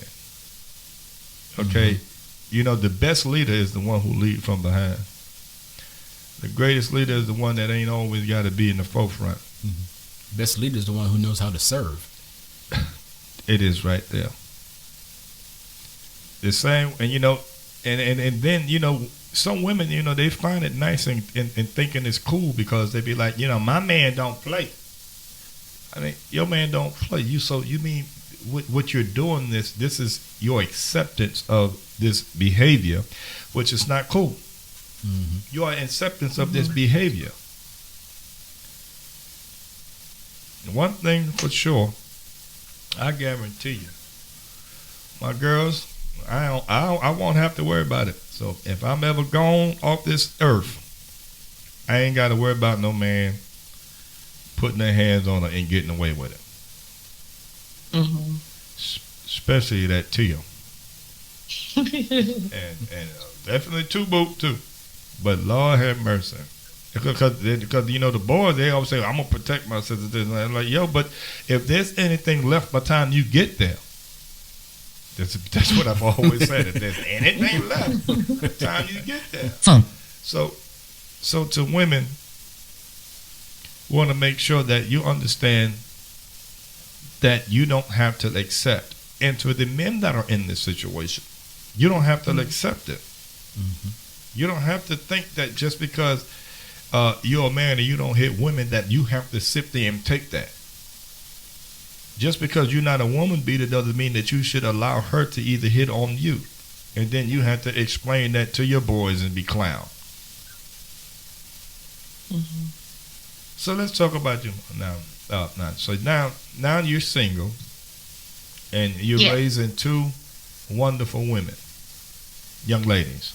Okay? The best leader is the one who leads from behind. The greatest leader is the one that ain't always got to be in the forefront. Best leader is the one who knows how to serve. It is right there. The same, and then, some women, they find it nice and thinking it's cool, because they be like, my man don't play. I mean, your man don't play. You mean what you're doing, this is your acceptance of this behavior, which is not cool. Your acceptance of this behavior. One thing for sure, I guarantee you, my girls, I won't have to worry about it. So if I'm ever gone off this earth, I ain't got to worry about no man putting their hands on her and getting away with it. Especially that Tia. and definitely two boot too. But Lord have mercy. Because the boys, they always say, I'm going to protect my sister. And I'm like, but if there's anything left by the time you get there, that's what I've always said. If there's anything left by the time you get there. So to women, want to make sure that you understand that you don't have to accept. And to the men that are in this situation, you don't have to accept it. You don't have to think that just because you're a man and you don't hit women that you have to sit there and take that. Just because you're not a woman beater doesn't mean that you should allow her to either hit on you. And then you have to explain that to your boys and be clown. So let's talk about you now. So now you're single, and you're raising two wonderful women, young ladies.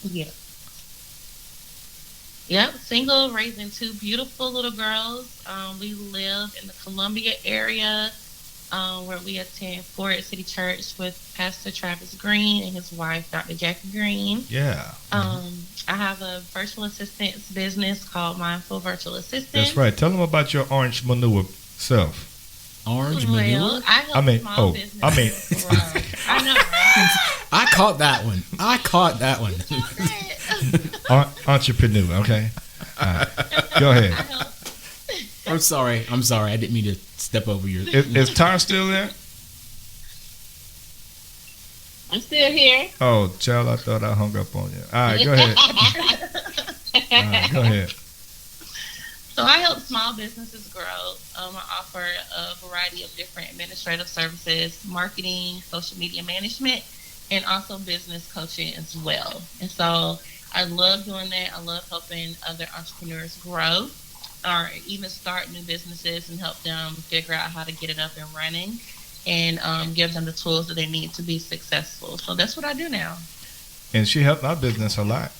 Yep, single, raising two beautiful little girls. We live in the Columbia area. where we attend Ford City Church with Pastor Travis Green and his wife, Dr. Jackie Green. Yeah. I have a virtual assistance business called Mindful Virtual Assistant. That's right. Tell them about your orange manure self. Orange manure? Well, I help small businesses grow. I know, right? I caught that one. Entrepreneur, okay? All right. Go ahead. I'm sorry. I didn't mean to step over your... Is Tar still there? I'm still here. Oh, child, I thought I hung up on you. All right, go ahead. Go ahead. So I help small businesses grow. I offer a variety of different administrative services, marketing, social media management, and also business coaching as well. And so I love doing that. I love helping other entrepreneurs grow or even start new businesses and help them figure out how to get it up and running and give them the tools that they need to be successful. So that's what I do now. And she helped our business a lot.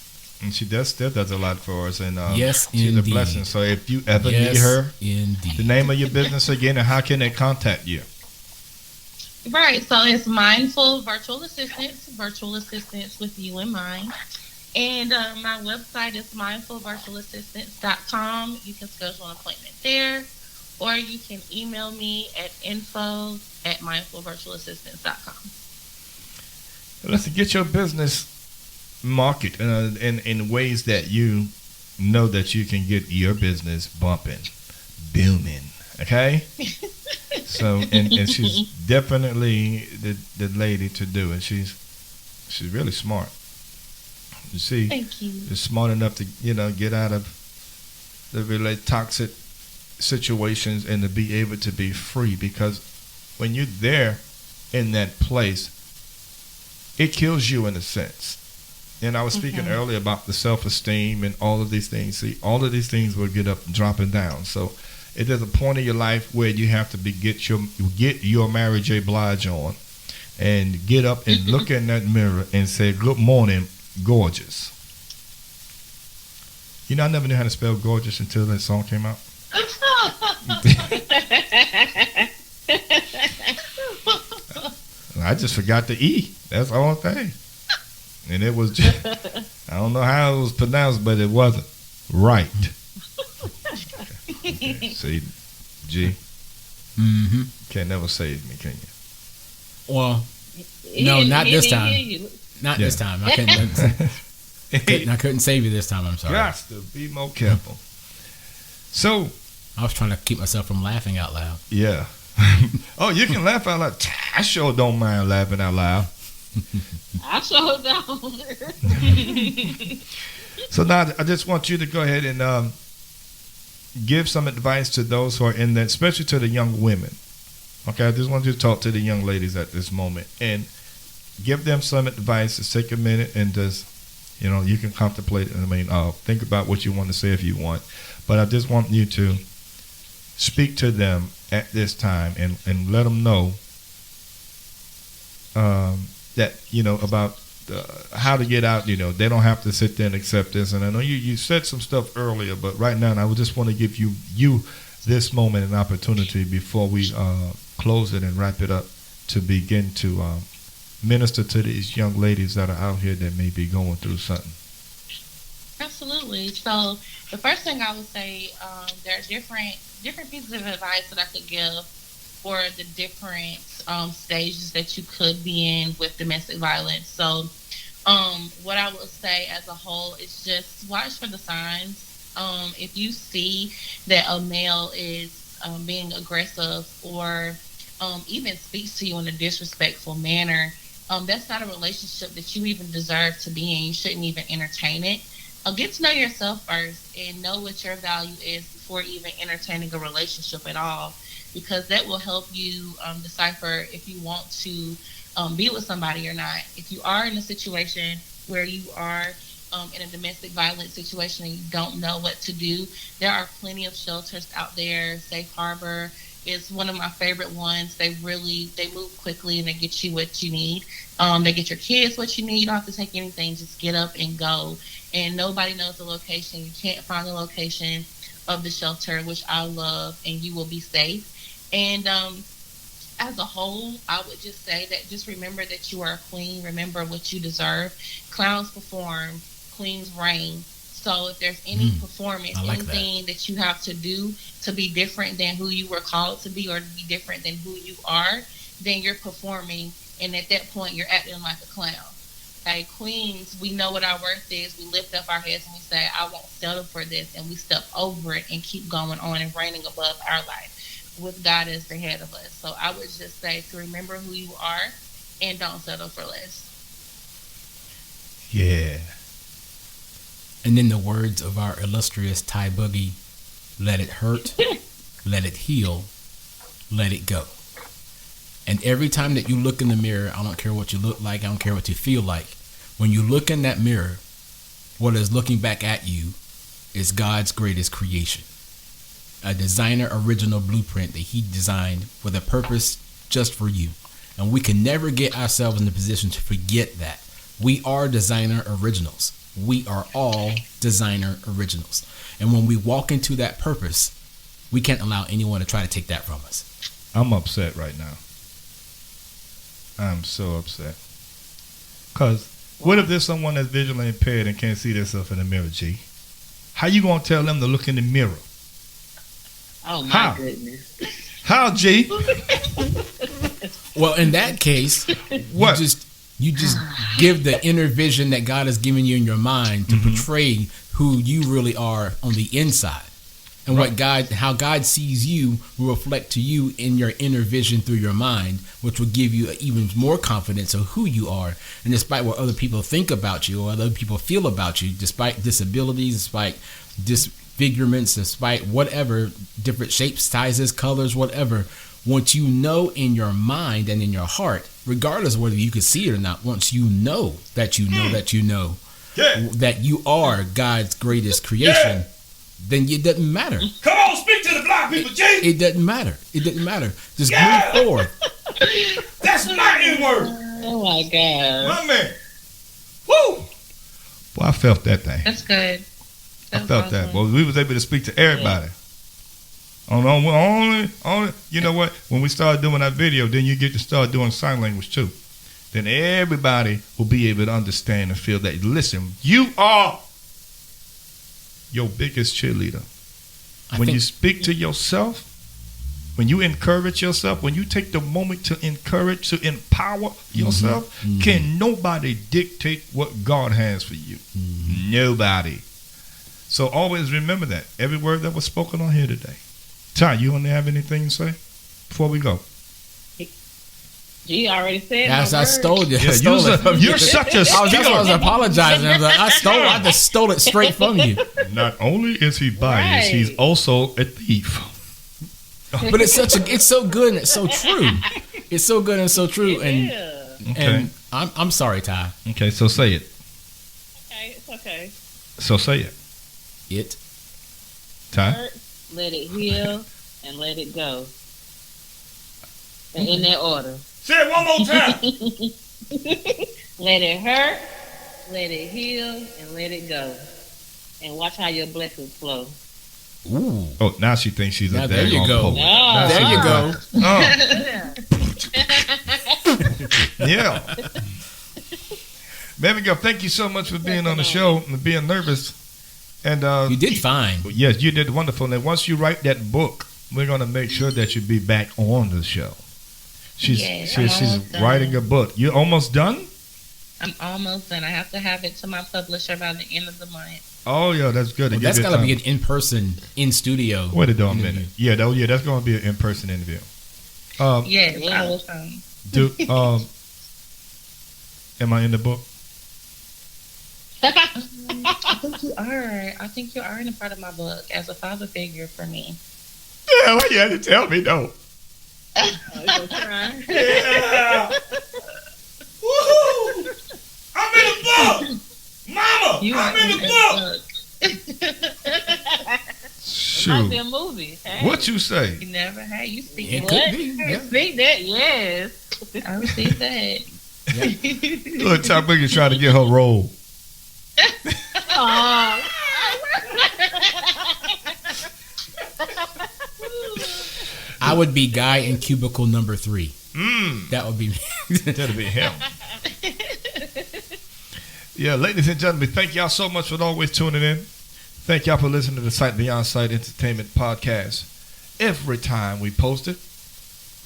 And she still does a lot for us. And yes, she's indeed. a blessing. So if you ever need her, indeed. The name of your business again, and how can they contact you? Right. So it's Mindful Virtual Assistants with you in mind. And my website is mindfulvirtualassistants.com. You can schedule an appointment there, or you can email me at info@mindfulvirtualassistants.com. Let's get your business market in ways that you know that you can get your business bumping, booming. Okay? So and she's definitely the lady to do it. She's really smart. You see, thank you. Is smart enough to get out of the really toxic situations and to be able to be free, because when you're there in that place, it kills you in a sense. And I was speaking earlier about the self-esteem and all of these things. See, all of these things will get up and dropping down. So it is a point in your life where you have to get your Mary J. Blige on and get up and look in that mirror and say, "Good morning, gorgeous." I never knew how to spell gorgeous until that song came out. I just forgot the E. That's the whole thing. And it was just, I don't know how it was pronounced, but it wasn't right. Okay. See, G. Mm-hmm. Can't never save me, can you? Well, no, not this time. Not this time. I couldn't save you this time. I'm sorry. Got to be more careful. So, I was trying to keep myself from laughing out loud. Yeah. Oh, you can laugh out loud. I sure don't mind laughing out loud. I sure don't. So now I just want you to go ahead and give some advice to those who are in that, especially to the young women. Okay, I just want you to talk to the young ladies at this moment and give them some advice. Just take a minute and just, you can contemplate. Think about what you want to say if you want. But I just want you to speak to them at this time and let them know that, about how to get out. They don't have to sit there and accept this. And I know you said some stuff earlier, but right now I would just want to give you this moment an opportunity before we close it and wrap it up to begin to minister to these young ladies that are out here that may be going through something. Absolutely. So the first thing I would say, there are different pieces of advice that I could give for the different stages that you could be in with domestic violence. So what I would say as a whole is just watch for the signs. If you see that a male is being aggressive or even speaks to you in a disrespectful manner, that's not a relationship that you even deserve to be in. You shouldn't even entertain it. Get to know yourself first and know what your value is before even entertaining a relationship at all, because that will help you decipher if you want to be with somebody or not. If you are in a situation where you are in a domestic violence situation and you don't know what to do, there are plenty of shelters out there. Safe Harbor is one of my favorite ones. They move quickly and they get you what you need. They get your kids what you need. You don't have to take anything. Just get up and go. And nobody knows the location. You can't find the location of the shelter, which I love, and you will be safe. And as a whole, I would just say that just remember that you are a queen. Remember what you deserve. Clowns perform, queens reign. So if there's any performance, anything that you have to do to be different than who you were called to be or to be different than who you are, then you're performing. And at that point, you're acting like a clown. Like queens, we know what our worth is. We lift up our heads and we say, I won't settle for this. And we step over it and keep going on and reigning above our life with God as the head of us. So I would just say to remember who you are and don't settle for less. Yeah. And in the words of our illustrious Ty Boogie, let it hurt, let it heal, let it go. And every time that you look in the mirror, I don't care what you look like, I don't care what you feel like. When you look in that mirror, what is looking back at you is God's greatest creation. A designer original blueprint that he designed with a purpose just for you. And we can never get ourselves in the position to forget that. We are designer originals. We are all designer originals. And when we walk into that purpose, we can't allow anyone to try to take that from us. I'm upset right now. I'm so upset. Because what if there's someone that's visually impaired and can't see themselves in the mirror, G? How you going to tell them to look in the mirror? Oh, my goodness. How, G? Well, in that case, what? You just give the inner vision that God has given you in your mind to portray who you really are on the inside. And how God sees you will reflect to you in your inner vision through your mind, which will give you even more confidence of who you are. And despite what other people think about you or other people feel about you, despite disabilities, despite disfigurements, despite whatever, different shapes, sizes, colors, whatever, once you know in your mind and in your heart, regardless of whether you can see it or not, once you know that you know that you know that you are God's greatest creation, then it doesn't matter. Come on, speak to the blind people, G. It doesn't matter. It doesn't matter. Just move forward. That's my N-word. Oh, my God. My man. Woo. Boy, I felt that thing. That's good. I felt that. Boy, we was able to speak to everybody. Only, you know what? When we started doing that video, then you get to start doing sign language too. Then everybody will be able to understand and feel that, listen, you are your biggest cheerleader. When you speak to yourself, when you encourage yourself, when you take the moment to encourage, to empower yourself, can nobody dictate what God has for you? Nobody. So always remember that. Every word that was spoken on here today. Ty, you want to have anything to say before we go? G already said. Yes, I stole you. Yeah, you're such a That's why I was apologizing. I was like, I just stole it straight from you. Not only is he biased, he's also a thief. But it's so good and it's so true. It's so good and so true. And I'm sorry, Ty. Okay, so say it. Okay, it's okay. So say it. It. Ty. Hurt, let it heal, and let it go. And in that order. Say it one more time. Let it hurt, let it heal, and let it go. And watch how your blessings flow. Ooh. Oh, now she thinks she's a there you go. Oh. There you go. Oh. Yeah. Baby girl, thank you so much for being on the show and being nervous. And you did fine. Yes, you did wonderful. And once you write that book, we're gonna make sure that you be back on the show. She's writing a book. You almost done? I'm almost done. I have to have it to my publisher by the end of the month. Oh yeah, that's good. Well, that's gotta be an in-person, in-studio. Wait a minute. Yeah, that's gonna be an in-person interview. Yes, I will come. Am I in the book? I think you are in a part of my book as a father figure for me. Yeah, well, you had to tell me though. Yeah. Woohoo! I'm in the book, Mama. I'm in the book. Shoot. It might be a movie. Hey. What you say? You never had. You speak It what? could be. Yeah. Speak that, yes. I received that. Look, Top Biggie trying to get her role. I would be guy in cubicle number 3. That would be me. That'd be him. Yeah, ladies and gentlemen, thank y'all so much for always tuning in. Thank y'all for listening to the Sight Beyond Sight Entertainment Podcast. Every time we post it,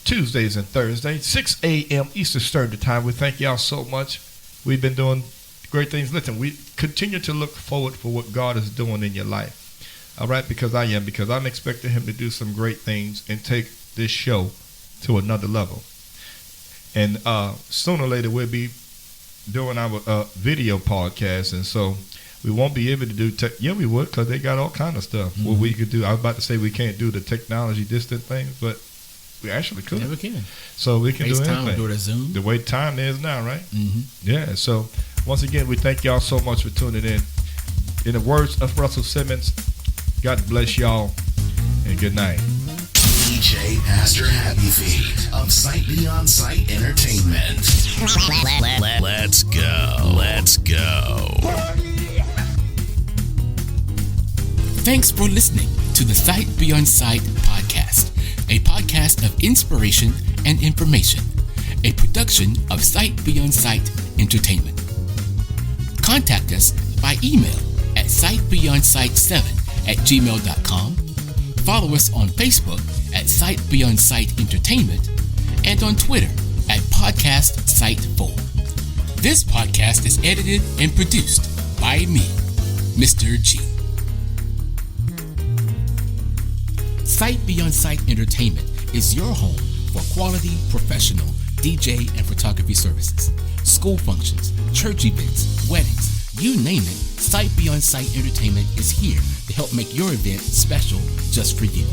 Tuesdays and Thursdays, 6 a.m. Eastern Standard Time. We thank y'all so much. We've been doing great things. Listen, we continue to look forward for what God is doing in your life. All right, because I'm expecting him to do some great things and take this show to another level. And sooner or later, we'll be doing our video podcast. And so we won't be able to do yeah, we would, because they got all kind of stuff. What we could do. I was about to say we can't do the technology distant things, but we actually could. Yeah, we can. So we can FaceTime, do anything. do it as Zoom. The way time is now, right? Mm-hmm. Yeah. So once again, we thank y'all so much for tuning in. In the words of Russell Simmons, God bless y'all and good night. DJ Pastor Happy Feet of Sight Beyond Sight Entertainment. Let's go. Let's go. Thanks for listening to the Sight Beyond Sight podcast, a podcast of inspiration and information, a production of Sight Beyond Sight Entertainment. Contact us by email at sightbeyondsight7@gmail.com. Follow us on Facebook at Sight Beyond Sight Entertainment and on Twitter at Podcast Sight4. This podcast is edited and produced by me, Mr. G. Sight Beyond Sight Entertainment is your home for quality, professional DJ and photography services, school functions, church events, weddings, you name it. Sight Beyond Sight Entertainment is here to help make your event special just for you.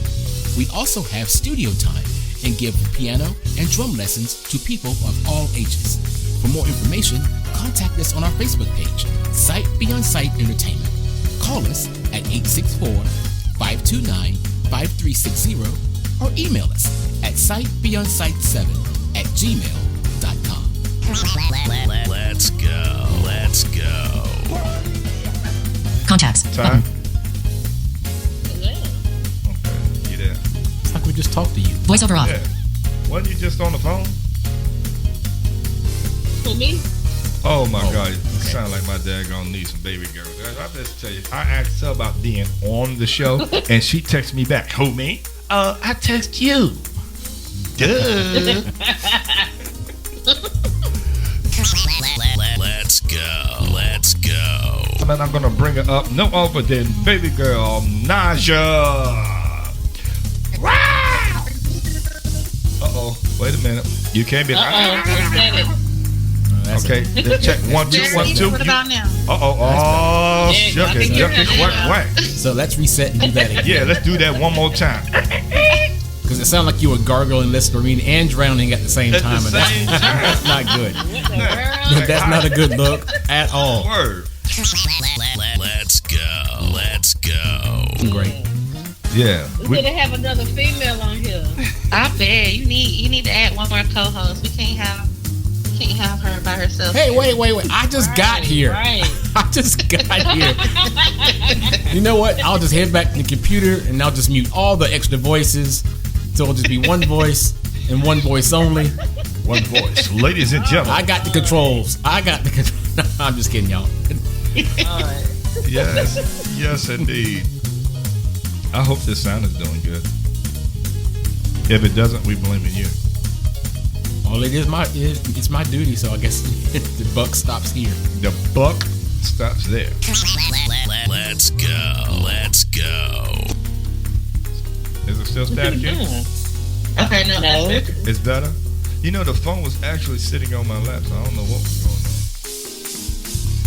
We also have studio time and give piano and drum lessons to people of all ages. For more information, contact us on our Facebook page, Sight Beyond Sight Entertainment. Call us at 864-529-5360 or email us at sightbeyondsight7@gmail.com. Let's go. Let's go. Contacts. Time? Yeah. Okay, you there? It's like we just talked to you. Voice over off. Yeah. Wasn't you just on the phone? For me? Oh my God, you sound like my daggone niece and baby girl. I just tell you, I asked her about being on the show, and she texted me back. Who, me? I text you. Duh. Let's go. Let's go. And I'm gonna bring her up no other than baby girl Naja. Uh-oh, wait a minute. You can't be. Okay, let's check 1 2 1 2. What about now? Oh, shuck it, whack. So let's reset and do that again. Yeah, let's do that one more time. Because it sounded like you were gargling, Listerine, and drowning at the same At time. the And same that's not good. That's not a good look at all. Word. Let's go. Let's go. Great. Yeah. We could have another female on here. I bet you need to add one more co-host. We can't have her by herself. Hey, wait. I just got here. Right. I just got here. You know what? I'll just head back to the computer and I'll just mute all the extra voices. So it'll just be one voice and one voice only. One voice. Ladies and gentlemen. I got the controls. I'm just kidding, y'all. All right. Yes, indeed. I hope this sound is doing good. If it doesn't, we blaming you. Well, it's my duty, so I guess the buck stops here. The buck stops there. Let's go. Let's go. Is it still static here? Okay, no. It's better. You know, the phone was actually sitting on my lap, so I don't know what was going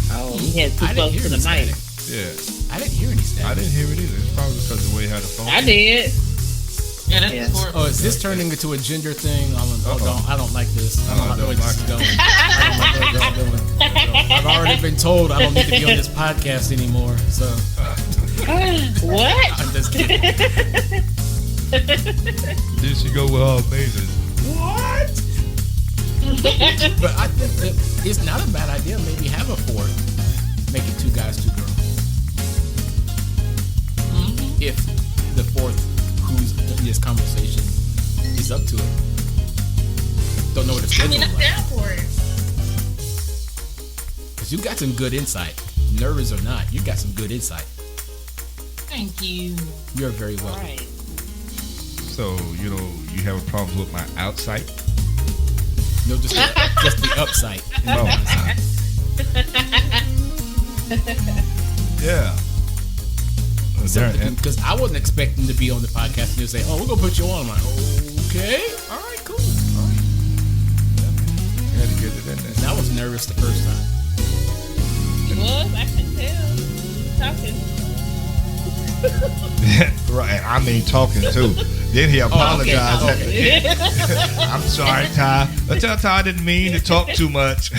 on. Oh, he had too I didn't close hear to the any mic. static. Yeah, I didn't hear any static. I didn't hear it either. It's probably because of the way you had the phone. I did. Yeah, that's Yeah. horrible. Oh, is this turning into a gender thing? I don't like this. I I don't like the way don't this is like going. I don't like the way this is going. I've already been told I don't need to be on this podcast anymore. So What? I'm just kidding. Did she go with her amazing? What? But I think that it's not a bad idea. Maybe have a fourth. Make it 2 guys, 2 girls. If the fourth who's in this conversation she's up to it. Don't know what it's I mean, schedule I'm like. down for it. Because you got some good insight. Nervous or not, you got some good insight. Thank you. You're very All welcome. right. So, you have a problem with my outside? No, just the upside. No. Yeah. Because I wasn't expecting to be on the podcast and they'll say, "Oh, we're gonna put you on." I'm like, "Okay, all right, cool." All right. You had to get it in there. And I was nervous the first time. You was? I can tell. You talking. Right. I mean, talking too. Then he apologized. okay. I'm sorry, Ty. I tell Ty I didn't mean to talk too much.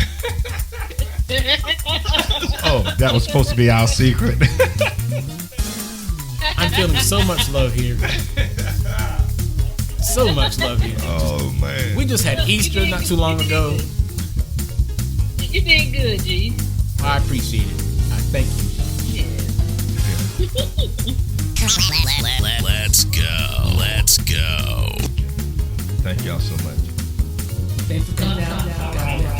Oh, that was supposed to be our secret. I'm feeling so much love here. So much love here. Oh, man. We just had Easter not too long ago. You did good, G. I appreciate it. I thank you. Let's go. Let's go. Thank y'all so much. Thanks for coming down.